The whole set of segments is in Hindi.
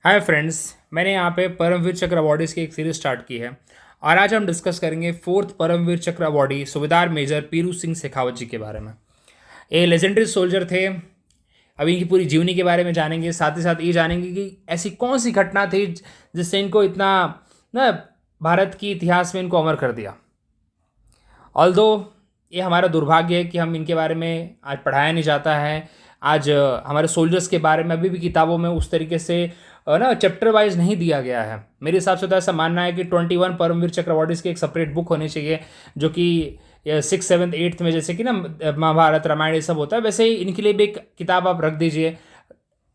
हाय फ्रेंड्स, मैंने यहाँ पे परमवीर चक्र अवॉर्डीज़ की एक सीरीज स्टार्ट की है और आज हम डिस्कस करेंगे फोर्थ परमवीर चक्र अवॉर्डी सूबेदार मेजर पीरू सिंह शेखावत जी के बारे में। ये लेजेंडरी सोल्जर थे। अभी इनकी पूरी जीवनी के बारे में जानेंगे, साथ ही साथ ये जानेंगे कि ऐसी कौन सी घटना थी जिससे इनको इतना ना भारत की इतिहास में इनको अमर कर दिया। ऑल्दो ये हमारा दुर्भाग्य है कि हम इनके बारे में आज पढ़ाया नहीं जाता है। आज हमारे सोल्जर्स के बारे में अभी भी किताबों में उस तरीके से ना चैप्टर वाइज नहीं दिया गया है। मेरे हिसाब से तो ऐसा मानना है कि 21 परमवीर चक्र अवॉर्डीज़ की एक सेपरेट बुक होनी चाहिए, जो कि 6th 7th 8th में जैसे कि ना महाभारत रामायण ये सब होता है, वैसे ही इनके लिए भी एक किताब आप रख दीजिए।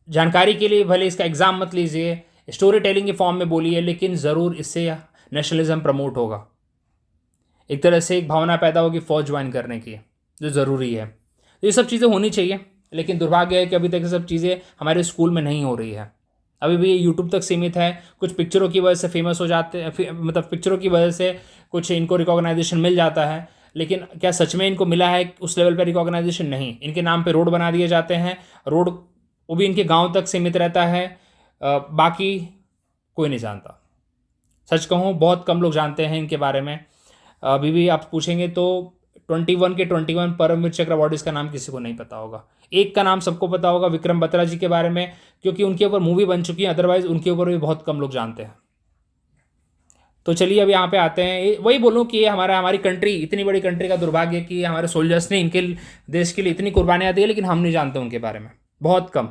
जानकारी के लिए भले इसका एग्ज़ाम मत लीजिए, स्टोरी टेलिंग के फॉर्म में बोलिए, लेकिन ज़रूर इससे नेशनलिज्म प्रमोट होगा। एक तरह से एक भावना पैदा होगी फौज ज्वाइन करने की, जो ज़रूरी है। तो ये सब चीज़ें होनी चाहिए, लेकिन दुर्भाग्य है कि अभी तक ये सब चीज़ें हमारे स्कूल में नहीं हो रही है। अभी भी ये यूट्यूब तक सीमित है। कुछ पिक्चरों की वजह से फेमस हो जाते हैं, मतलब पिक्चरों की वजह से कुछ इनको रिकॉग्नाइजेशन मिल जाता है, लेकिन क्या सच में इनको मिला है उस लेवल पर रिकॉग्नाइजेशन? नहीं। इनके नाम पे रोड बना दिए जाते हैं, रोड वो भी इनके गांव तक सीमित रहता है, बाकी कोई नहीं जानता। सच कहूँ बहुत कम लोग जानते हैं इनके बारे में। अभी भी आप पूछेंगे तो 21 के 21 परमवीर चक्र अवॉर्डीज़ का नाम किसी को नहीं पता होगा। एक का नाम सबको पता होगा, विक्रम बत्रा जी के बारे में, क्योंकि उनके ऊपर मूवी बन चुकी है। अदरवाइज उनके ऊपर भी बहुत कम लोग जानते हैं। तो चलिए अब यहाँ पे आते हैं। वही बोलूँ कि ये हमारी कंट्री, इतनी बड़ी कंट्री का दुर्भाग्य है कि हमारे सोल्जर्स ने इनके देश के लिए इतनी कुर्बानियाँ दी है, लेकिन हम नहीं जानते उनके बारे में, बहुत कम।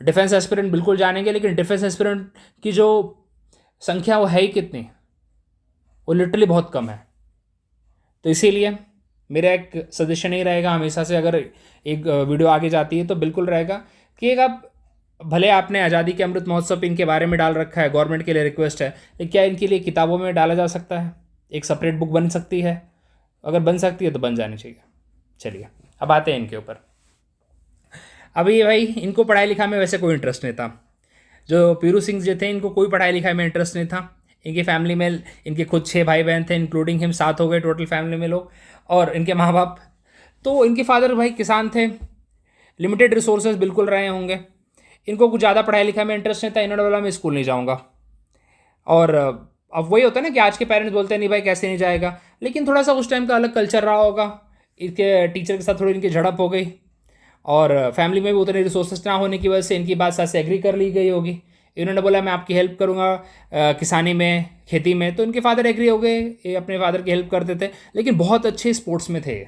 डिफेंस एस्पिरेंट बिल्कुल जानेंगे, लेकिन डिफेंस एस्पिरेंट की जो संख्या वो है ही कितनी, वो लिटरली बहुत कम है। तो इसीलिए मेरा एक सजेशन ही रहेगा हमेशा से, अगर एक वीडियो आगे जाती है तो बिल्कुल रहेगा कि एक आप भले आपने आज़ादी के अमृत महोत्सव इनके बारे में डाल रखा है, गवर्नमेंट के लिए रिक्वेस्ट है, लेकिन क्या इनके लिए किताबों में डाला जा सकता है? एक सेपरेट बुक बन सकती है? अगर बन सकती है तो बन जानी चाहिए। चलिए अब आते हैं इनके ऊपर। अभी भाई इनको पढ़ाई लिखाई में वैसे कोई इंटरेस्ट नहीं था। जो पीरू सिंह जी थे, इनको कोई पढ़ाई लिखाई में इंटरेस्ट नहीं था। इनकी फैमिली में इनके खुद 6 भाई बहन थे, इंक्लूडिंग हिम 7 हो गए टोटल फैमिली में लोग, और इनके माँ बाप। तो इनके फादर भाई किसान थे, लिमिटेड रिसोर्सेज बिल्कुल रहे होंगे। इनको कुछ ज़्यादा पढ़ाई लिखाई में इंटरेस्ट नहीं था। इन्होंने बोला मैं स्कूल नहीं जाऊँगा। और अब वही होता है ना कि आज के पेरेंट्स बोलते हैं नहीं भाई कैसे नहीं जाएगा, लेकिन थोड़ा सा उस टाइम का अलग कल्चर रहा होगा। इनके टीचर के साथ थोड़ी इनकी झड़प हो गई, और फैमिली में भी उतने रिसोर्सेज ना होने की वजह से इनकी बात साथ से एग्री कर ली गई होगी। इन्होंने बोला मैं आपकी हेल्प करूँगा किसानी में, खेती में, तो इनके फादर एग्री हो गए। ये अपने फादर की हेल्प करते थे, लेकिन बहुत अच्छे स्पोर्ट्स में थे,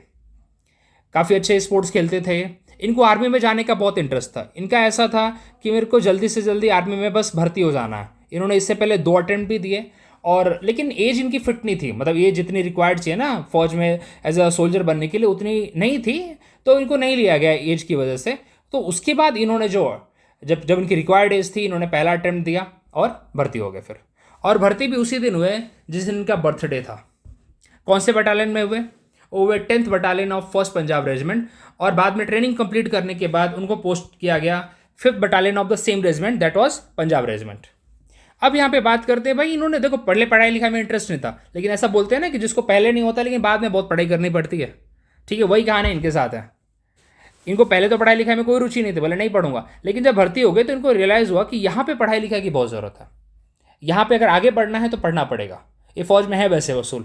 काफ़ी अच्छे स्पोर्ट्स खेलते थे। इनको आर्मी में जाने का बहुत इंटरेस्ट था। इनका ऐसा था कि मेरे को जल्दी से जल्दी आर्मी में बस भर्ती हो जाना है। इन्होंने इससे पहले 2 अटेम्प्ट भी दिए, और लेकिन एज इनकी फिट नहीं थी, मतलब ये जितनी रिक्वायर्ड चाहिए ना फौज में एज अ सोल्जर बनने के लिए उतनी नहीं थी, तो इनको नहीं लिया गया एज की वजह से। तो उसके बाद इन्होंने जो जब जब इनकी रिक्वायर्ड एज थी, इन्होंने पहला अटेम्प्ट दिया और भर्ती हो गए फिर। और भर्ती भी उसी दिन हुए जिस दिन इनका बर्थडे था। कौन से बटालियन में हुए? वो हुए 10th battalion of 1st Punjab regiment, और बाद में ट्रेनिंग कंप्लीट करने के बाद उनको पोस्ट किया गया 5th battalion of the same regiment, that was Punjab regiment. अब यहाँ पे बात करते हैं भाई, इन्होंने देखो पहले पढ़ाई लिखाई में इंटरेस्ट नहीं था, लेकिन ऐसा बोलते हैं ना कि जिसको पहले नहीं होता लेकिन बाद में बहुत पढ़ाई करनी पड़ती है। ठीक है, वही कहानी इनके साथ है। इनको पहले तो पढ़ाई लिखाई में कोई रुचि नहीं थी, बोले नहीं पढ़ूंगा, लेकिन जब भर्ती हो गए तो इनको रियलाइज़ हुआ कि यहाँ पे पढ़ाई लिखाई की बहुत ज़रूरत है। यहाँ पे अगर आगे बढ़ना है तो पढ़ना पड़ेगा। ये फौज में है वैसे वसूल।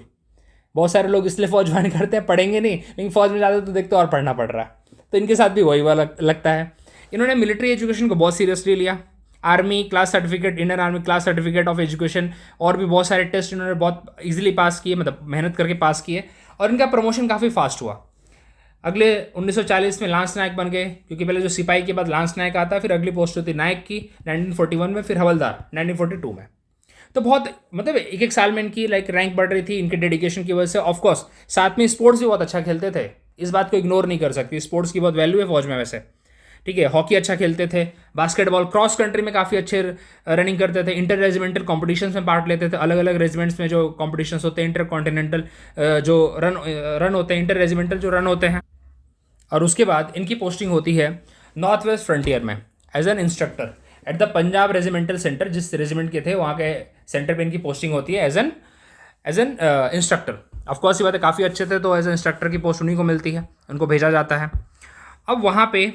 बहुत सारे लोग इसलिए फौज ज्वाइन करते हैं, पढ़ेंगे नहीं, लेकिन फौज में जाते तो देखते और पढ़ना पड़ रहा है। तो इनके साथ भी वही वाला लगता है। इन्होंने मिलिट्री एजुकेशन को बहुत सीरियसली लिया। Army class certificate, Indian army class certificate of education, और भी बहुत सारे टेस्ट इन्होंने बहुत इजीली पास किए, मतलब मेहनत करके पास किए, और इनका प्रमोशन काफ़ी फास्ट हुआ। अगले 1940 में लांस नायक बन गए, क्योंकि पहले जो सिपाही के बाद लांस नायक आता है, फिर अगली पोस्ट होती नायक की 1941 में, फिर हवलदार 1942 में। तो बहुत मतलब एक एक साल में इनकी रैंक बढ़ रही थी इनके डेडिकेशन की वजह से। ऑफकोर्स साथ में स्पोर्ट्स भी बहुत अच्छा खेलते थे, इस बात को इग्नोर नहीं कर सकती। स्पोर्ट्स की बहुत वैल्यू है फौज में वैसे। ठीक है, हॉकी अच्छा खेलते थे, बास्केटबॉल, क्रॉस कंट्री में काफ़ी अच्छे रनिंग करते थे, इंटर रेजिमेंटल कॉम्पिटिशन्स में पार्ट लेते थे। अलग अलग रेजिमेंट्स में जो कॉम्पिटिशन्स होते हैं, इंटर कॉन्टिनेंटल जो रन होते हैं, इंटर रेजिमेंटल जो रन होते हैं। और उसके बाद इनकी पोस्टिंग होती है नॉर्थ वेस्ट फ्रंटियर में as an instructor at the Punjab regimental centre. जिस रेजिमेंट के थे वहाँ के सेंटर पे इनकी पोस्टिंग होती है एज एन इंस्ट्रक्टर। ऑफकोर्स ये बात है, काफ़ी अच्छे थे तो एज एन इंस्ट्रक्टर की पोस्ट उन्हीं को मिलती है, उनको भेजा जाता है। अब वहाँ पे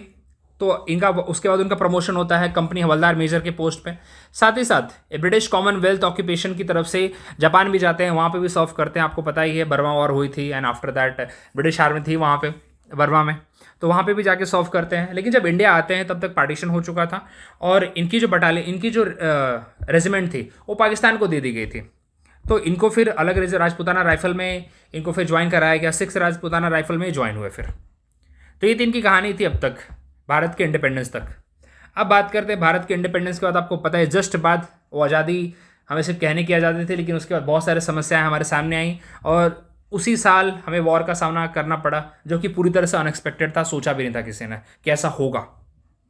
तो इनका उसके बाद उनका प्रमोशन होता है कंपनी हवलदार मेजर के पोस्ट पे। साथ ही साथ ब्रिटिश कॉमनवेल्थ ऑक्यूपेशन की तरफ से जापान भी जाते हैं, वहाँ पे भी सर्व करते हैं। आपको पता ही है बर्मा वॉर हुई थी and after that British army थी वहाँ पे बर्मा में, तो वहाँ पे भी जाके सर्व करते हैं। लेकिन जब इंडिया आते हैं तब तक पार्टीशन हो चुका था और इनकी जो बटालियन, इनकी जो रेजिमेंट थी वो पाकिस्तान को दे दी गई थी। तो इनको फिर अलग राजपूताना राइफल में इनको फिर ज्वाइन कराया गया, 6 राजपूताना राइफल में ज्वाइन हुए फिर। तो ये 3 की कहानी थी अब तक भारत के इंडिपेंडेंस तक। अब बात करते हैं भारत के इंडिपेंडेंस के बाद। आपको पता है जस्ट बाद वो आज़ादी हमें सिर्फ कहने की आज़ादी थी, लेकिन उसके बाद बहुत सारे समस्याएं हमारे सामने आई और उसी साल हमें वॉर का सामना करना पड़ा, जो कि पूरी तरह से अनएक्सपेक्टेड था। सोचा भी नहीं था किसी ने कि ऐसा होगा।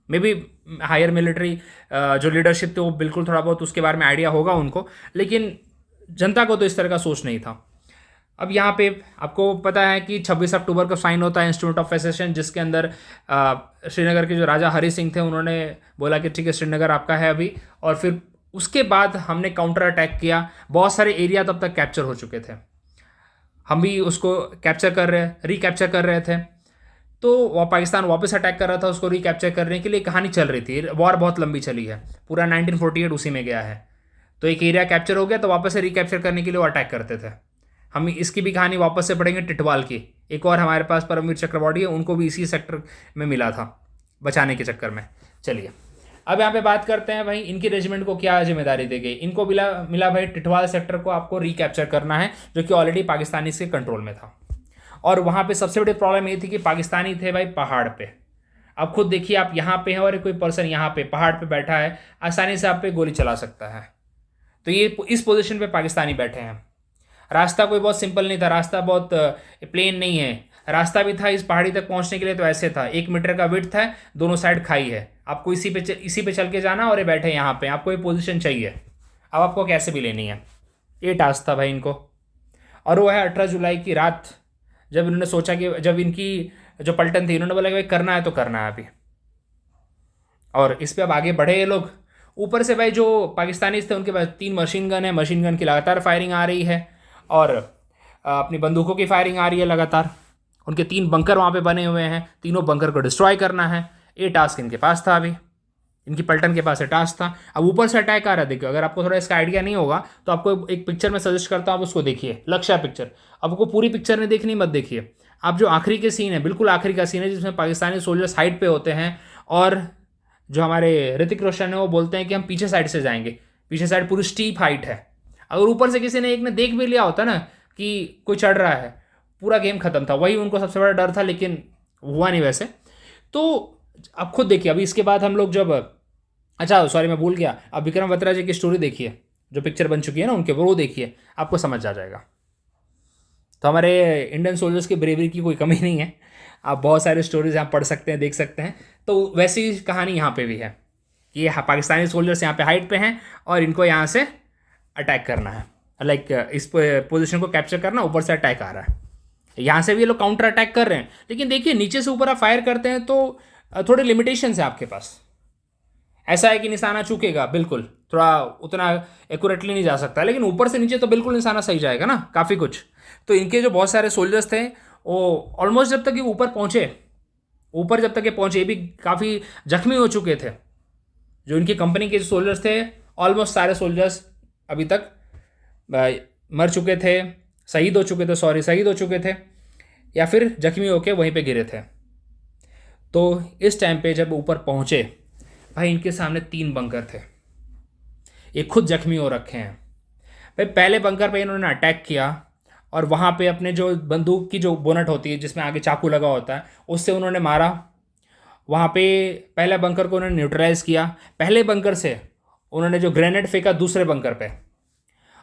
मे बी हायर मिलिट्री जो लीडरशिप थे वो बिल्कुल थोड़ा बहुत उसके बारे में आइडिया होगा उनको, लेकिन जनता को तो इस तरह का सोच नहीं था। अब यहाँ पे आपको पता है कि 26 अक्टूबर को साइन होता है इंस्टीट्यूट ऑफ एसेशन, जिसके अंदर श्रीनगर के जो राजा हरि सिंह थे उन्होंने बोला कि ठीक है श्रीनगर आपका है अभी। और फिर उसके बाद हमने काउंटर अटैक किया। बहुत सारे एरिया तब तक कैप्चर हो चुके थे, हम भी उसको रिकैप्चर कर रहे थे। तो वह पाकिस्तान वापस अटैक कर रहा था, उसको रिकैप्चर करने के लिए कहानी चल रही थी। वॉर बहुत लंबी चली है, पूरा 1948 उसी में गया है। तो एक एरिया कैप्चर हो गया तो वापस से रिकैप्चर करने के लिए वो अटैक करते थे। हम इसकी भी कहानी वापस से पढ़ेंगे टिटवाल की। एक और हमारे पास परमवीर चक्र अवार्ड है, उनको भी इसी सेक्टर में मिला था बचाने के चक्कर में। चलिए अब यहाँ पे बात करते हैं भाई इनकी रेजिमेंट को क्या जिम्मेदारी दी गई। इनको मिला भाई टिटवाल सेक्टर को आपको रिकैप्चर करना है, जो कि ऑलरेडी पाकिस्तानी के कंट्रोल में था। और वहाँ पे सबसे बड़ी प्रॉब्लम ये थी कि पाकिस्तानी थे भाई पहाड़ पे। अब खुद देखिए आप यहाँ पे हैं और कोई पर्सन यहाँ पे पहाड़ पे बैठा है, आसानी से आप पे गोली चला सकता है। तो ये इस पोजीशन पे पाकिस्तानी बैठे हैं। रास्ता कोई बहुत सिंपल नहीं था, रास्ता बहुत प्लेन नहीं है। रास्ता भी था इस पहाड़ी तक पहुंचने के लिए तो ऐसे था, 1 मीटर का विड्थ है, दोनों साइड खाई है, आपको इसी पे चल के जाना और ये बैठे यहाँ पे, आपको ये पोजीशन चाहिए। अब आपको कैसे भी लेनी है, ये टास्क था भाई इनको। और वो है 18 जुलाई की रात, जब इन्होंने सोचा कि जब इनकी जो पलटन थी, इन्होंने बोला कि भाई करना है तो करना है अभी। और इस पर अब आगे बढ़े ये लोग। ऊपर से भाई जो पाकिस्तानी थे उनके पास 3 मशीन गन है, मशीन गन की लगातार फायरिंग आ रही है और अपनी बंदूकों की फायरिंग आ रही है लगातार। उनके 3 बंकर वहाँ पे बने हुए हैं, तीनों बंकर को डिस्ट्रॉय करना है, ये टास्क इनके पास था। अभी इनकी पलटन के पास ये टास्क था। अब ऊपर से अटैक आ रहा है, देखिए अगर आपको थोड़ा इसका आइडिया नहीं होगा तो आपको एक पिक्चर में सजेस्ट करता हूँ, आप उसको देखिए, लक्ष्य पिक्चर। आपको पूरी पिक्चर नहीं देखनी, मत देखिए, आप जो आखिरी के सीन है, बिल्कुल आखिरी का सीन है जिसमें पाकिस्तानी सोल्जर्स साइड पे होते हैं और जो हमारे ऋतिक रोशन है वो बोलते हैं कि हम पीछे साइड से जाएंगे। पीछे साइड पूरी स्टीप हाइट है। अगर ऊपर से किसी ने एक ने देख भी लिया होता ना कि कोई चढ़ रहा है, पूरा गेम खत्म था। वही उनको सबसे बड़ा डर था, लेकिन हुआ नहीं वैसे। तो अब खुद देखिए, अभी इसके बाद हम लोग जब, अच्छा सॉरी मैं भूल गया, अब विक्रम बत्रा जी की स्टोरी देखिए, जो पिक्चर बन चुकी है ना उनके, वो देखिए, आपको समझ आ जाएगा। तो हमारे इंडियन सोल्जर्स की ब्रेवरी की कोई कमी नहीं है, आप बहुत सारे स्टोरीज यहाँ पढ़ सकते हैं, देख सकते हैं। तो वैसी कहानी यहाँ पे भी है कि पाकिस्तानी सोल्जर्स यहाँ पे हाइट पे हैं और इनको यहाँ से अटैक करना है, लाइक इस पोजीशन को कैप्चर करना, ऊपर से अटैक आ रहा है। यहाँ से भी ये लोग काउंटर अटैक कर रहे हैं, लेकिन देखिए नीचे से ऊपर आप फायर करते हैं तो थोड़े लिमिटेशंस है आपके पास। ऐसा है कि निशाना चूकेगा, बिल्कुल थोड़ा उतना एक्यूरेटली नहीं जा सकता, लेकिन ऊपर से नीचे तो बिल्कुल निशाना सही जाएगा ना, काफ़ी कुछ। तो इनके जो बहुत सारे सोल्जर्स थे वो ऑलमोस्ट जब तक ये ऊपर जब तक ये पहुँचे, ये भी काफ़ी जख्मी हो चुके थे। जो इनकी कंपनी के सोल्जर्स थे, ऑलमोस्ट सारे सोल्जर्स अभी तक मर चुके थे, शहीद हो चुके थे या फिर जख्मी होकर वहीं पे गिरे थे। तो इस टाइम पे जब ऊपर पहुँचे भाई, इनके सामने 3 बंकर थे, ये खुद जख्मी हो रखे हैं भाई। पहले बंकर पे इन्होंने अटैक किया और वहाँ पे अपने जो बंदूक की जो बोनट होती है जिसमें आगे चाकू लगा होता है, उससे उन्होंने मारा। वहाँ पे पहले बंकर को उन्होंने न्यूट्रलाइज़ किया। पहले बंकर से उन्होंने जो ग्रेनेड फेंका दूसरे बंकर पे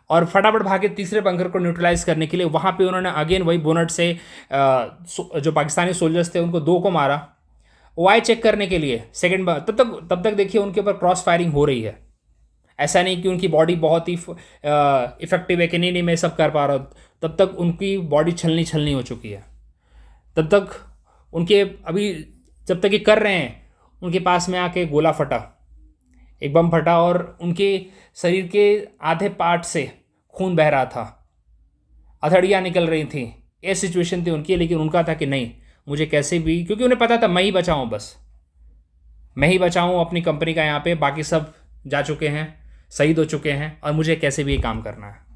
और फटाफट भागे तीसरे बंकर को न्यूट्रलाइज़ करने के लिए। वहाँ पे उन्होंने अगेन वही बोनट से जो पाकिस्तानी सोल्जर्स थे उनको 2 को मारा, वाई चेक करने के लिए। सेकंड तब तक देखिए उनके ऊपर क्रॉस फायरिंग हो रही है। ऐसा नहीं कि उनकी बॉडी बहुत ही इफेक्टिव है कि नहीं मैं सब कर पा रहा हूँ, तब तक उनकी बॉडी छलनी हो चुकी है। तब तक उनके अभी जब तक ये कर रहे हैं, उनके पास में आके गोला फटा, एक बम फटा और उनके शरीर के आधे पार्ट से खून बह रहा था, अथड़ियाँ निकल रही थी। ये सिचुएशन थी उनकी, लेकिन उनका था कि नहीं मुझे कैसे भी, क्योंकि उन्हें पता था मैं ही बचाऊँ बस। मैं ही बचा हूँ अपनी कंपनी का यहाँ पे, बाकी सब जा चुके हैं, शहीद हो चुके हैं, और मुझे कैसे भी ये काम करना है।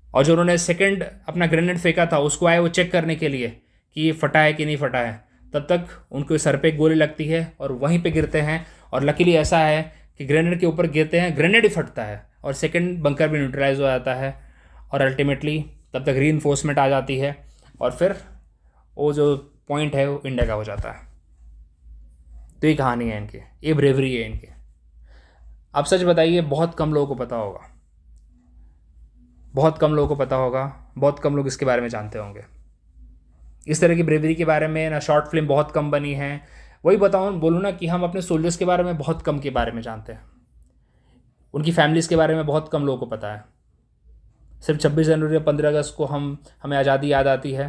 और जो उन्होंने सेकंड अपना ग्रेनेड फेंका था उसको आए वो चेक करने के लिए कि ये फटा है कि नहीं फटा है, तब तक उनके सर पे गोली लगती है और वहीं पे गिरते हैं। और लकीली ऐसा है कि ग्रेनेड के ऊपर गिरते हैं, ग्रेनेड ही फटता है और सेकंड बंकर भी न्यूट्रलाइज हो जाता है। और अल्टीमेटली तब तक रीइंफोर्समेंट आ जाती है और फिर वो जो पॉइंट है वो इंडिया का हो जाता है। तो ये कहानी है इनकी, ये ब्रेवरी है इनकी। आप सच बताइए, बहुत कम लोगों को पता होगा, बहुत कम लोगों को पता होगा, बहुत कम लोग इसके बारे में जानते होंगे। इस तरह की ब्रेवरी के बारे में ना शॉर्ट फिल्म बहुत कम बनी है। वही बताऊँ बोलूँ ना कि हम अपने सोल्जर्स के बारे में बहुत कम के बारे में जानते हैं, उनकी फैमिलीज़ के बारे में बहुत कम लोगों को पता है। सिर्फ 26 जनवरी और 15 अगस्त को हमें आज़ादी याद आती है,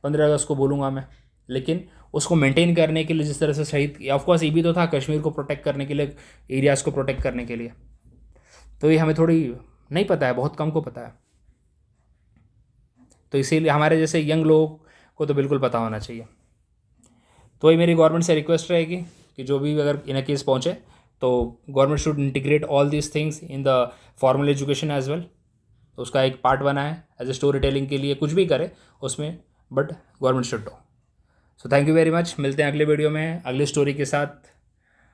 15 अगस्त को बोलूँगा मैं, लेकिन उसको मेंटेन करने के लिए जिस तरह से शहीद, ऑफकोर्स ये भी तो था कश्मीर को प्रोटेक्ट करने के लिए, एरियाज़ को प्रोटेक्ट करने के लिए। तो ये हमें थोड़ी नहीं पता है, बहुत कम को पता है। तो इसीलिए हमारे जैसे यंग लोगों को तो बिल्कुल पता होना चाहिए। तो ये मेरी गवर्नमेंट से रिक्वेस्ट रहेगी कि जो भी अगर इन केस पहुँचे तो government should integrate all these things in the formal education as well. तो उसका एक पार्ट बनाए एज ए स्टोरी टेलिंग के लिए, कुछ भी करे उसमें, but government should do. So thank you very much. मिलते हैं अगले वीडियो में अगली स्टोरी के साथ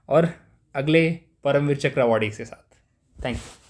और अगले परमवीर चक्र अवॉर्डीज के साथ। Thank you.